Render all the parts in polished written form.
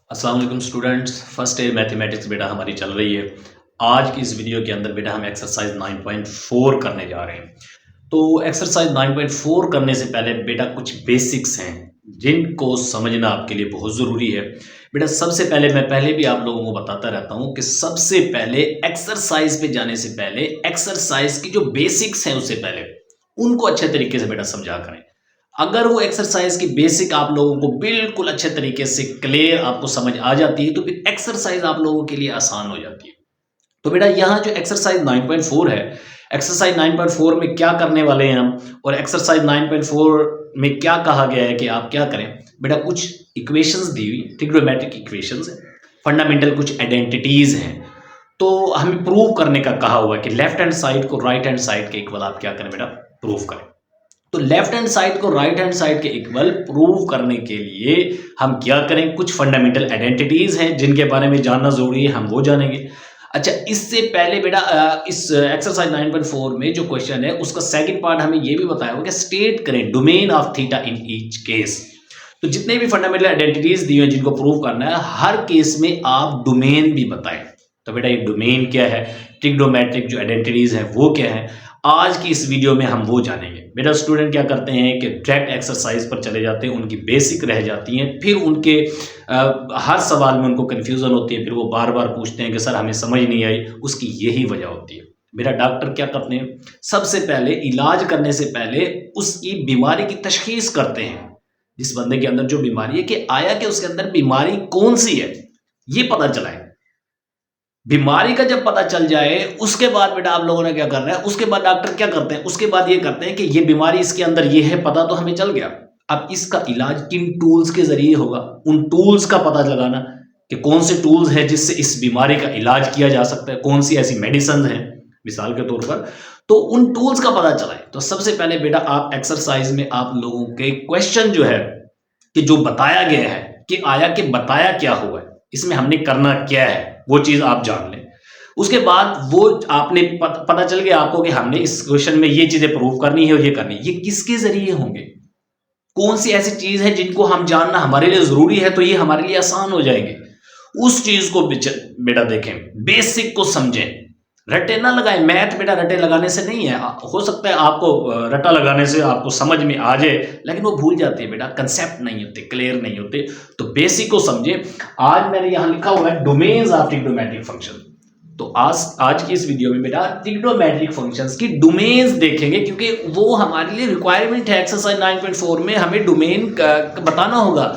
अस्सलाम वालेकुम students, first year mathematics बेटा हमारी चल रही है। आज की इस वीडियो के अंदर बेटा हम एक्सरसाइज 9.4 करने जा रहे हैं। तो एक्सरसाइज 9.4 करने से पहले बेटा कुछ बेसिक्स हैं जिनको समझना आपके लिए बहुत ज़रूरी है। बेटा सबसे पहले मैं पहले भी आप लोगों को बताता रहता हूँ कि सबसे पहले एक्सरसाइज पे जाने से पहले एक्सरसाइज की जो बेसिक्स हैं उससे पहले उनको अच्छे तरीके से बेटा समझा करें। अगर वो एक्सरसाइज की बेसिक आप लोगों को बिल्कुल अच्छे तरीके से क्लियर आपको समझ आ जाती है तो फिर एक्सरसाइज आप लोगों के लिए आसान हो जाती है। तो बेटा यहाँ जो एक्सरसाइज 9.4 है, एक्सरसाइज 9.4 में क्या करने वाले हैं हम, और एक्सरसाइज 9.4 में क्या कहा गया है कि आप क्या करें। बेटा कुछ इक्वेशंस दी हुई, ट्रिग्नोमेट्रिक इक्वेशंस, फंडामेंटल कुछ आइडेंटिटीज हैं। तो हमें प्रूव करने का कहा हुआ है कि लेफ्ट हैंड साइड को राइट हैंड साइड के इक्वल आप क्या करें बेटा, प्रूव करें। तो लेफ्ट हैंड साइड को राइट हैंड साइड के इक्वल प्रूव करने के लिए हम क्या करें, कुछ फंडामेंटल आइडेंटिटीज हैं जिनके बारे में जानना जरूरी है, हम वो जानेंगे। अच्छा, इससे पहले बेटा इस एक्सरसाइज 9.4 में जो क्वेश्चन है उसका सेकंड पार्ट हमें ये भी बताया होगा कि स्टेट करें domain of theta in each case. तो जितने भी फंडामेंटल आइडेंटिटीज दी हैं जिनको प्रूव करना है, हर केस में आप डोमेन भी बताएं। तो बेटा ये डोमेन क्या है, ट्रिग्नोमेट्रिक जो आइडेंटिटीज है वो क्या है, आज की इस वीडियो में हम वो जानेंगे। बेटा स्टूडेंट क्या करते हैं कि डायरेक्ट एक्सरसाइज पर चले जाते हैं, उनकी बेसिक रह जाती हैं, फिर उनके हर सवाल में उनको कन्फ्यूजन होती है, फिर वो बार बार पूछते हैं कि सर हमें समझ नहीं आई। उसकी यही वजह होती है। मेरा डॉक्टर क्या करते हैं, सबसे पहले इलाज करने से पहले उसकी बीमारी की तशखीस करते हैं। जिस बंदे के अंदर जो बीमारी है कि आया कि उसके अंदर बीमारी कौन सी है ये पता चलाए। बीमारी का जब पता चल जाए उसके बाद बेटा आप लोगों ने क्या करना है, उसके बाद डॉक्टर क्या करते हैं, उसके बाद ये करते हैं कि ये बीमारी इसके अंदर ये है, पता तो हमें चल गया। अब इसका इलाज किन टूल्स के जरिए होगा, उन टूल्स का पता लगाना कि कौन से टूल्स हैं जिससे इस बीमारी का इलाज किया जा सकता है, कौन सी ऐसी मेडिसिन हैं मिसाल के तौर पर, तो उन टूल्स का पता चलाए। तो सबसे पहले बेटा आप एक्सरसाइज में आप लोगों के क्वेश्चन जो है कि जो बताया गया है कि आया कि बताया क्या हुआ है, इसमें हमने करना क्या है वो चीज आप जान लें। उसके बाद वो आपने पता चल गया आपको कि हमने इस क्वेश्चन में ये चीजें प्रूव करनी है और ये करनी है। ये किसके जरिए होंगे, कौन सी ऐसी चीज है जिनको हम जानना हमारे लिए जरूरी है तो ये हमारे लिए आसान हो जाएंगे। उस चीज को बेटा देखें, बेसिक को समझें, रटे ना लगाएं। मैथ बेटा रटे लगाने से नहीं है। हो सकता है आपको रटा लगाने से आपको समझ में आ जाए, लेकिन वो भूल जाती है बेटा, कंसेप्ट नहीं होते, क्लियर नहीं होते। तो बेसिक को समझे। आज मैंने यहां लिखा हुआ है डोमेन्स ऑफ ट्रिग्नोमेट्रिक फंक्शन। तो आज की इस वीडियो में बेटा ट्रिग्नोमेट्रिक फंक्शंस की डोमेन्स देखेंगे, क्योंकि वो हमारे लिए रिक्वायरमेंट है। एक्सरसाइज 9.4 में हमें डोमेन बताना होगा।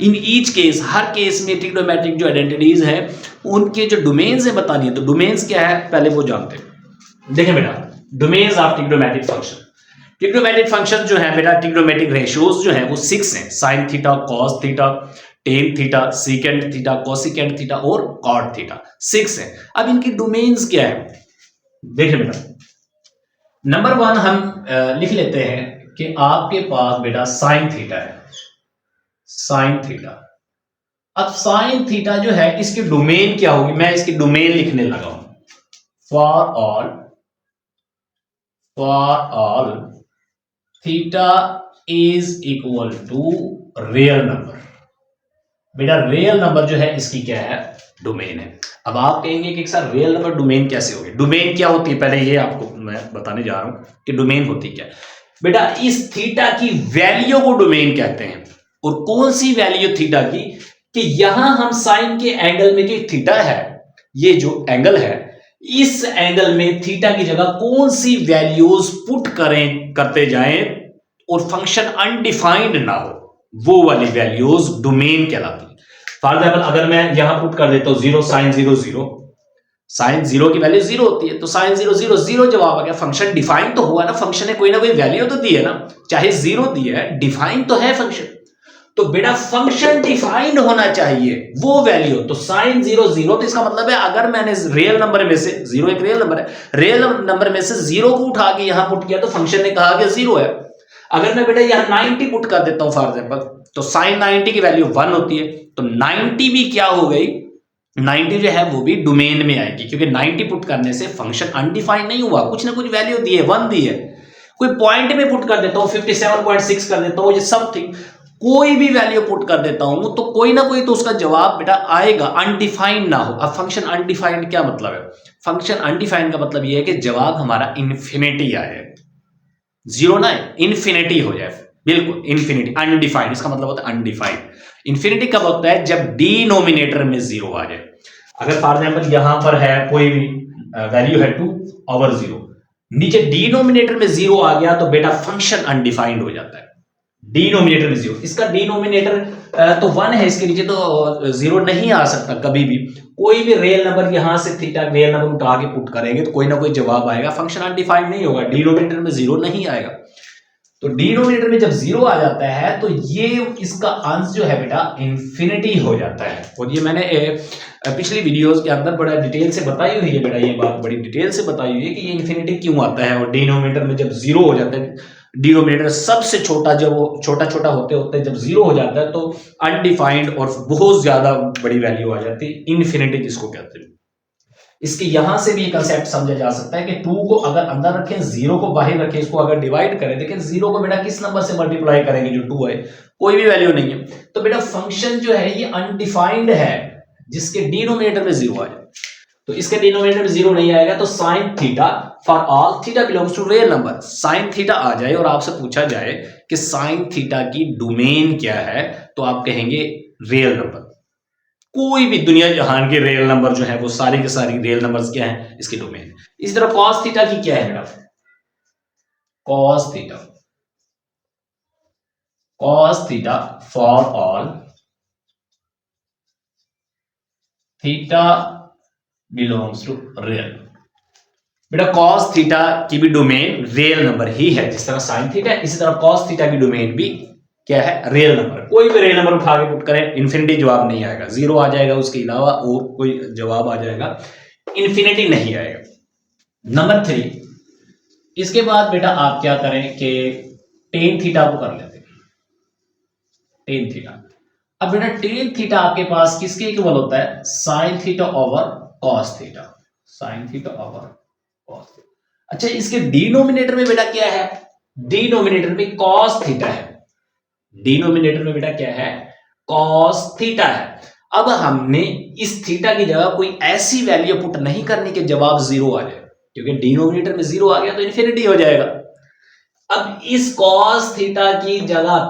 In each case, her case में ट्रिग्नोमेट्रिक जो आइडेंटिटीज है उनके जो डोमेन्स है बतानी है। तो डोमेन्स क्या है पहले वो जानते हैं। देखें बेटा, domains of trigonometric function. Trigonometric function जो है बेटा, ट्रिग्नोमेट्रिक रेशियोज जो है वो 6 हैं। Sine theta, cos theta, tan theta, secant theta, cosecant theta और कॉट थीटा, 6 है। अब इनकी डोमेन्स क्या है देखिए बेटा। नंबर 1 हम लिख लेते हैं कि आपके पास बेटा साइन थीटा है, साइन थीटा। अब साइन थीटा जो है इसकी डोमेन क्या होगी, मैं इसकी डोमेन लिखने लगा हूं। For all theta is equal to real number. बेटा रियल नंबर जो है इसकी क्या है, डोमेन है। अब आप कहेंगे कि सर रियल नंबर डोमेन कैसे होगी, डोमेन क्या होती है, पहले ये आपको मैं बताने जा रहा हूं कि डोमेन होती क्या है। बेटा इस थीटा की वैल्यू को डोमेन कहते हैं। और कौन सी वैल्यू थीटा की, कि यहां हम साइन के एंगल में जो थीटा है, ये जो एंगल है, इस एंगल में थीटा की जगह कौन सी वैल्यूज पुट करते जाएं और फंक्शन अनडिफाइंड ना हो, वो वाली वैल्यूज डोमेन कहलाती है। फॉर एग्जाम्पल अगर मैं यहां पुट कर देता हूं 0 साइन 0 0, साइन 0 की वैल्यू 0 होती है, तो साइन 0 0 0 जवाब आ गया। फंक्शन डिफाइन तो हुआ ना, फंक्शन ने कोई ना कोई वैल्यू तो दी है ना, चाहे 0 दिया है, डिफाइन तो है फंक्शन। तो बेटा फंक्शन डिफाइंड होना चाहिए वो वैल्यू। तो साइन 0 0, तो इसका मतलब है अगर मैंने रियल नंबर में से, 0 एक रियल नंबर है, रियल नंबर में से 0 को उठा के यहां पुट किया तो फंक्शन ने कहा कि 0 है। अगर मैं बेटा यहां 90 पुट कर देता हूं फॉर एग्जांपल, तो साइन 90 की वैल्यू 1 होती है, तो 90 भी क्या हो गई, 90 जो है वो भी डोमेन में आएगी, क्योंकि 90 पुट करने से फंक्शन अनडिफाइंड नहीं हुआ, कुछ ना कुछ वैल्यू दी है, 1 दी है। कोई पॉइंट में पुट कर देता हूं 57.6 कर देता हूं, ये समथिंग, कोई भी वैल्यू पुट कर देता हूं तो कोई ना कोई तो उसका जवाब बेटा आएगा, अनडिफाइंड ना हो। अब फंक्शन अनडिफाइंड क्या मतलब है? फंक्शन अनडिफाइंड का मतलब यह है कि जवाब हमारा इन्फिनिटी आए, जीरो ना इन्फिनिटी हो जाए, बिल्कुल इन्फिनिटी। अनडिफाइंड इसका मतलब होता है अनडिफाइंड। इन्फिनिटी कब होता है? जब डिनोमिनेटर में जीरो आ जाए। अगर फॉर एग्जाम्पल यहां पर है कोई भी वैल्यू है 2/0, नीचे डिनोमिनेटर में जीरो आ गया तो बेटा फंक्शन अनडिफाइंड हो जाता है। डिनोमिनेटर में जीरो, इसका डिनोमिनेटर तो 1 है, इसके नीचे तो जीरो नहीं आ सकता कभी भी। कोई भी रियल नंबर यहां से थीटा रियल नंबर उठा के पुट करेंगे तो कोई ना कोई जवाब आएगा, फंक्शन अनडिफाइंड नहीं होगा, डिनोमिनेटर में जीरो नहीं आएगा। तो डिनोमिनेटर में जब जीरो आ जाता है तो ये इसका अंश जो है बेटा इंफिनिटी हो जाता है। और ये मैंने पिछली वीडियोस के अंदर बड़ा डिटेल से बताई हुई है बेटा, ये बात बड़ी डिटेल से बताई हुई है कि ये इंफिनिटी क्यों आता है। और डिनोमिनेटर में जब जीरो हो जाता है, डिनोमिनेटर सबसे छोटा जब वो छोटा छोटा होते होते जब जीरो हो जाता है तो अनडिफाइंड और बहुत ज्यादा बड़ी वैल्यू आ जाती है, इन्फिनिटी जिसको कहते हैं। इसके यहां से भी कंसेप्ट समझा जा सकता है कि 2 को अगर अंदर रखें, 0 को बाहर रखें, इसको अगर डिवाइड करें, देखिए 0 को बेटा किस नंबर से मल्टीप्लाई करेंगे? जो 2 है, कोई भी वैल्यू नहीं है। तो बेटा फंक्शन जो है ये अनडिफाइंड है जिसके डिनोमिनेटर में जीरो आ जाए। तो इसके डिनोमिनेटर में जीरो नहीं आएगा तो sine theta for all theta belongs to real number, sine theta आ जाए और आपसे पूछा जाए कि साइन थीटा की डोमेन क्या है, तो आप कहेंगे रियल नंबर। कोई भी दुनिया जहान के रियल नंबर जो है वो सारी के सारी रियल नंबर्स क्या है? इसकी डोमेन। इसी तरह कॉस थीटा की क्या है बेटा? Cos theta for all theta belongs to real. बेटा कॉस थीटा की भी डोमेन रियल नंबर ही है, जिस तरह साइन थीटा, इसी तरह कॉस थीटा की डोमेन भी क्या है? Real number. कोई भी रियल नंबर उठा के पुट करें, इन्फिनिटी जवाब नहीं आएगा, जीरो आ जाएगा, उसके अलावा और कोई जवाब आ जाएगा, इन्फिनिटी नहीं आएगा। नंबर 3, इसके बाद बेटा आप क्या करें कि टेन थीटा को कर लेते हैं, टेन थीटा। अब बेटा टेन थीटा आपके पास किसके इक्वल होता है? Sine theta over cos theta, sine theta over cos theta. अच्छा, इसके डिनोमिनेटर में बेटा क्या है? डिनोमिनेटर में कॉस थीटा है, डिनोमिनेटर में बेटा क्या है? कॉस थीटा है। अब हमने इस थीटा की जगह कोई ऐसी वैल्यू पुट नहीं करनी कि जवाब जीरो आ जाए, क्योंकि डिनोमिनेटर में जीरो आ गया तो इन्फिनिटी हो जाएगा। अब इस कॉस थीटा की जगह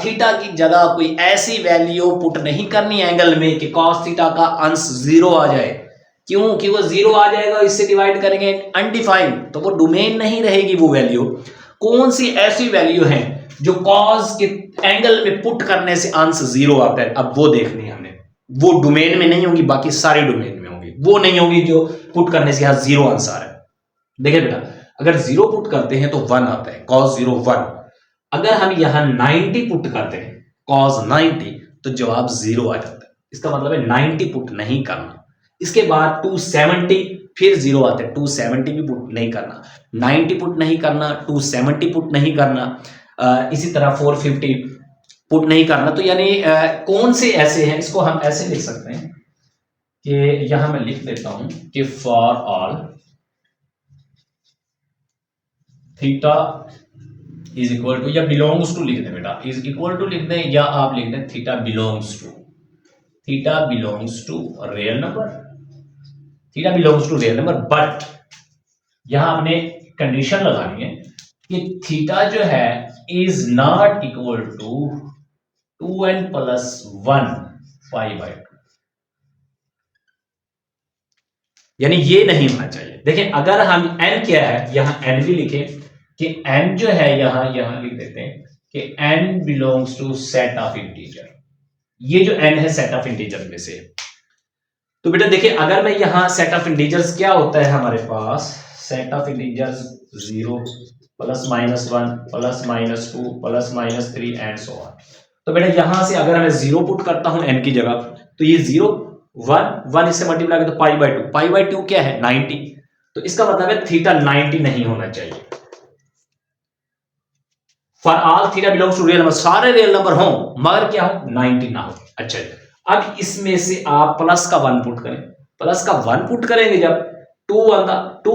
कोई ऐसी वैल्यू पुट नहीं करनी एंगल में कि कॉस थीटा का अंश जीरो आ जाए। क्यों? कि वो जीरो आ जाएगा, इससे डिवाइड करेंगे अनडिफाइंड, तो वो डोमेन नहीं रहेगी वो वैल्यू। कौन सी ऐसी वैल्यू है जो कॉस के एंगल में पुट करने से अंश जीरो आता है? अब वो देखनी है हमने। वो डोमेन में नहीं होगी, बाकी सारी डोमेन में होगी। वो नहीं होगी जो पुट करने से यहां जीरो आंसर है। देखिए बेटा, अगर जीरो पुट करते हैं तो 1 आता है, कॉस 0 1। अगर हम यहां 90 पुट करते हैं, कॉस 90, तो जवाब जीरो आ जाता है। इसका मतलब है 90 पुट नहीं करना। इसके बाद 270, फिर जीरो आता है, 270 भी पुट नहीं करना, 90 पुट नहीं करना, 270 पुट नहीं करना, इसी तरह 450 पुट नहीं करना। तो यानी कौन से ऐसे हैं? इसको हम ऐसे लिख सकते हैं कि यहां मैं लिख देता हूं कि for all theta is equal to, या बिलोंग्स टू लिख दें बेटा, इज इक्वल टू लिख दें, या आप लिख दें theta belongs to real number, theta belongs to real number. But यहां हमने कंडीशन लगानी है कि थीटा जो है is not equal to 2n + 1 π/2, यानी ये नहीं होना चाहिए। देखिए अगर हम n क्या है, यहां n भी लिखे कि n जो है यहां लिख देते हैं कि n belongs to set of integer. ये जो n है सेट ऑफ इंटीजर में से। तो बेटा देखिए, अगर मैं यहां सेट ऑफ इंटीजर्स क्या होता है हमारे पास, set of integers 0 +-1 +-2 +-3 and so on. तो बेटा यहां से अगर मैं 0 पुट करता हूं n की जगह, तो ये 0 1 इससे मल्टीप्लाई करें तो π/2 क्या है? 90। तो इसका मतलब है थीटा 90 नहीं होना चाहिए। For all theta belongs to real number, सारे रियल नंबर हो मगर क्या हो? 90 ना हो। अच्छा, अब इसमें से आप प्लस का 1 पुट करें, प्लस का 1 पुट करेंगे जब 2 1 2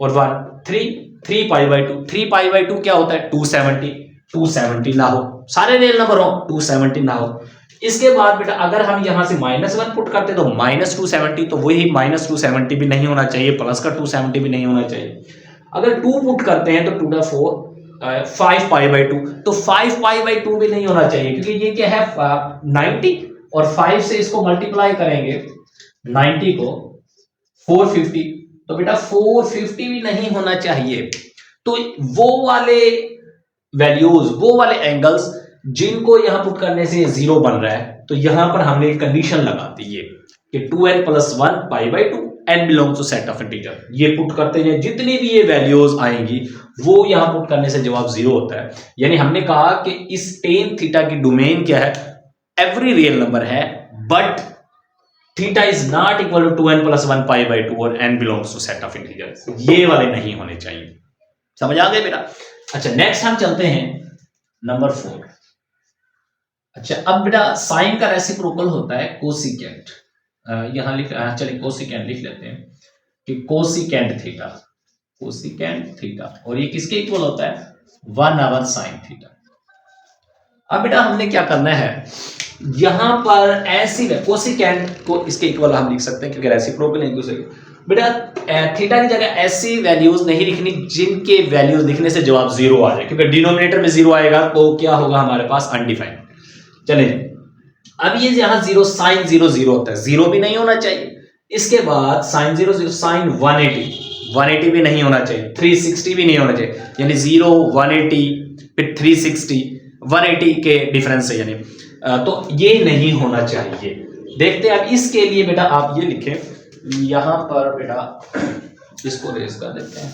और 1 3 3 π/2 क्या होता है? 270 ना हो, सारे रियल नंबर हो, 270 ना हो। इसके बाद बेटा अगर हम यहां से -1 पुट करते तो -270, तो वही -270 भी नहीं होना चाहिए, प्लस का 270 भी नहीं होना चाहिए। अगर 2 पुट करते हैं तो 2 × 4 5 π/2, तो 5 π/2 भी नहीं होना चाहिए, क्योंकि ये क्या है 90 और 5 से इसको मल्टीप्लाई करेंगे 90 को 450, तो बेटा 450 भी नहीं होना चाहिए। तो वो वाले वैल्यूज, वो वाले एंगल्स जिनको यहां पुट करने से 0 बन रहा है, तो यहां पर हमने एक कंडीशन लगा दी है कि 2n + 1 π/2 n belongs to set of integer. ये पुट करते हैं, जितनी भी ये वैल्यूज आएंगी वो यहां पुट करने से जवाब 0 होता है। यानी हमने कहा कि इस tan थीटा की डोमेन क्या है, एवरी रियल नंबर है, but theta is not equal to 2n + 1 π/2 और n belongs to set of integer. ये वाले नहीं होने चाहिए। समझ आ गए बेटा? अच्छा, नेक्स्ट हम चलते हैं नंबर 4। अच्छा, अब बेटा साइन का रेसिप्रोकल होता है कोसिकेंट। यहां चलिए कोसिकेंट लिख लेते हैं कि कोसिकेंट थीटा, कोसिकेंट थीटा, और ये किसके इक्वल होता है 1/sin थीटा। अब बेटा हमने क्या करना है, यहां पर ऐसी कोसिकेंट को इसके इक्वल हम लिख सकते हैं क्योंकि रेसिप्रोकल एक दूसरे के। बेटा थीटा की जगह ऐसी वैल्यूज नहीं लिखनी जिनके वैल्यूज लिखने से जवाब 0 आ जाए, क्योंकि डिनोमिनेटर में 0 आएगा तो क्या होगा हमारे पास अनडिफाइंड। चलिए, अब ये यहां 0 sin 0 0 होता है, 0 भी नहीं होना चाहिए। इसके बाद sin 0 0 sin 180 भी नहीं होना चाहिए, 360 भी नहीं होना चाहिए, यानी 0 180 फिर 360 180 के डिफरेंस है, यानी तो ये नहीं होना चाहिए। देखते हैं अब इसके लिए बेटा आप ये लिखें, यहां पर बेटा इसको रेज कर देते हैं।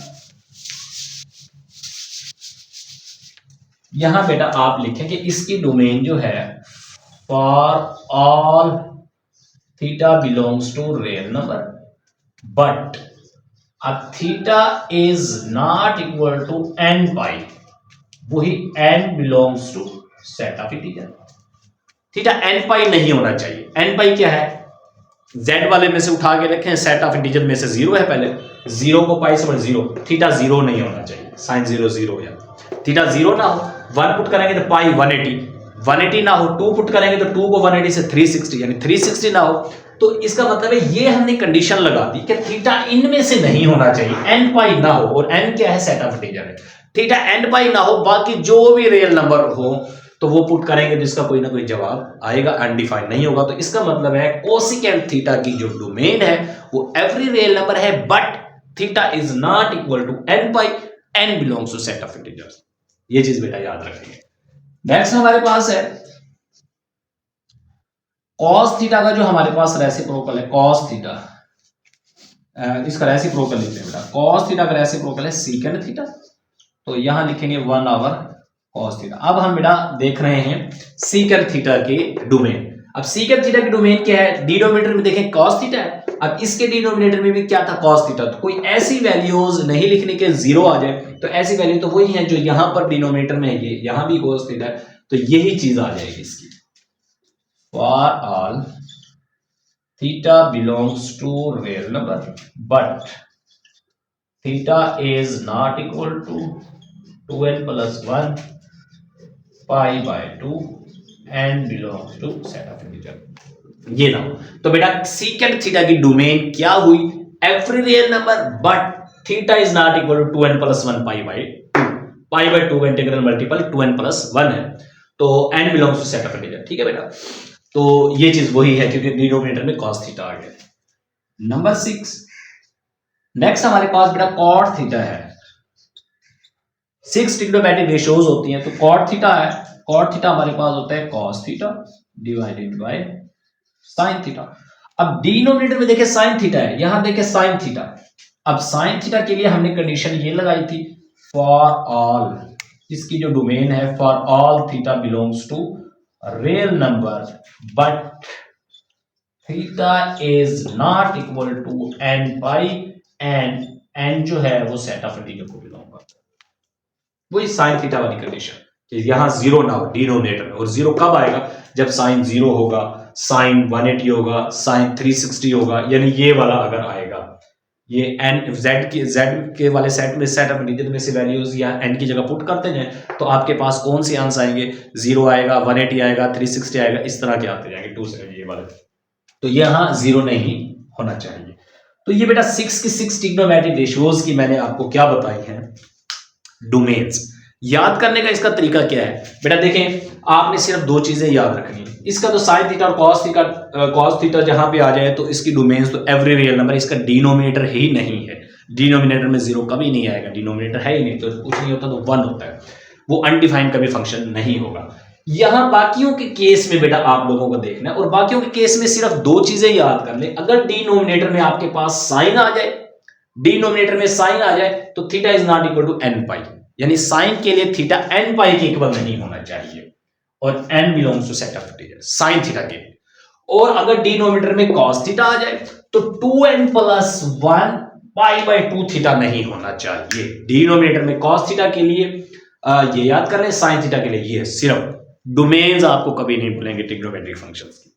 यहां बेटा आप लिखें कि इसकी डोमेन जो है for all theta belongs to real number but अब theta is not equal to n pi, वही n belongs to set of integer. Theta n pi नहीं होना चाहिए। n पाई क्या है, z वाले में से उठा के रखें, सेट ऑफ इंटीजर में से 0 है, पहले 0 को पाई से 0, थीटा 0 नहीं होना चाहिए, साइन 0 0 या थीटा 0 ना हो। 1 पुट करेंगे तो पाई 180 ना हो, 2 पुट करेंगे तो 2 को 180 से 360 यानी 360 ना हो। तो इसका मतलब है ये हमने कंडीशन लगा दी कि थीटा इनमें से नहीं होना चाहिए, n पाई ना हो, और n क्या है सेट ऑफ इंटीजर है, थीटा n पाई ना हो, बाकी जो भी रियल नंबर हो तो वो पुट करेंगे तो इसका कोई ना कोई जवाब आएगा, अनडिफाइंड नहीं होगा। तो इसका मतलब है कोसिकेंट थीटा की जो डोमेन है वो एवरी रियल नंबर है but theta is not equal to n pi, n belongs to set of integers. ये चीज बेटा याद रखेंगे। नेक्स्ट हमारे पास है cos थीटा का जो हमारे पास रेसिप्रोकल है, cos थीटा, इसका रेसिप्रोकल लिखते हैं बेटा। cos थीटा का रेसिप्रोकल है सीकेंट थीटा, तो यहां लिखेंगे 1/cos थीटा। अब हम बेटा देख रहे हैं सीकेंट थीटा की डोमेन। अब सीकेंट थीटा की डोमेन क्या है, डिनोमिनेटर में देखें cos थीटा है, अब इसके डिनोमिनेटर में भी क्या था cos थीटा, तो कोई ऐसी वैल्यूज नहीं लिखने के 0 आ जाए, तो ऐसी वैल्यू तो वही है जो यहां पर डिनोमिनेटर में है, ये यहां भी cos थीटा है, तो यही चीज आ जाएगी इसकी। For all theta belongs to real number but theta is not equal to 2n + 1 π/2 n belongs to set of integer. ये ना हो तो बेटा सीकेंट थीटा की डोमेन क्या हुई, every real number but theta is not equal to 2n + 1 π/2 का integral multiple 2n + 1 है, तो n belongs to set of integer. ठीक है बेटा, तो ये चीज वही है क्योंकि डिनोमिनेटर में cos थीटा आ गया। नंबर 6, नेक्स्ट हमारे पास बेटा cot थीटा है। 6 ट्रिग्नोमेट्रिक रेशियोज होती हैं, तो cot थीटा है, cot थीटा हमारे पास होता है cos theta divided by sin theta. अब डिनोमिनेटर में देखें sin थीटा है, यहां देखें sin थीटा। अब sin थीटा के लिए हमने कंडीशन ये लगाई थी फॉर ऑल, इसकी जो डोमेन है for all theta belongs to real number but theta is not equal to n pi, and n जो है वो सेट ऑफ इंटीजर को बिलोंग करता है। वही साइन थीटा वाली कंडीशन कि यहां 0 ना हो डिनोमिनेटर में, और 0 कब आएगा, जब साइन 0 होगा, साइन 180 होगा, साइन 360 होगा, यानी ये वाला अगर आएगा ये n z के वाले सेट में सेट ऑफ इंटीजर में से वैल्यूज या n की जगह पुट करते जाएं तो आपके पास कौन से आंसर आएंगे, 0 आएगा, 180 आएगा, 360 आएगा, इस तरह के आते जाएंगे 270 ये वाले। तो यहाँ 0 नहीं होना चाहिए। तो ये बेटा 6 की 6 ट्रिग्नोमेट्रिक रेशियोज की मैंने आपको क्या बताई है, डोमेन्स। याद करने का इसका तरीका क्या है बेटा, देखें आपने सिर्फ दो चीजें याद रखनी है। इसका तो साइन थीटा और कॉस थीटा जहां पे आ जाए तो इसकी डोमेन्स तो एवरी रियल नंबर, इसका डिनोमिनेटर ही नहीं है। डिनोमिनेटर में 0 कभी नहीं आएगा, डिनोमिनेटर है ही नहीं, तो कुछ नहीं होता तो 1 होता है, वो अनडिफाइंड कभी फंक्शन नहीं होगा। यहां बाकियों के केस में बेटा आप लोगों को देखना है, और बाकियों के केस में सिर्फ दो चीजें याद कर ले। अगर डिनोमिनेटर में आपके पास साइन आ जाए, डिनोमिनेटर में साइन आ जाए तो theta is not equal to n pi, यानी साइन के लिए थीटा n पाई के इक्वल नहीं होना चाहिए, और n belongs to set of integer sine theta के लिए। और अगर डिनोमिनेटर में cos थीटा आ जाए तो 2n plus 1 pi by 2 theta नहीं होना चाहिए। डिनोमिनेटर में cos थीटा के लिए ये याद कर रहे हैं, साइन थीटा के लिए ये सिर्फ। डोमेन्स आपको कभी नहीं भूलेंगे ट्रिग्नोमेट्रिक फंक्शंस की।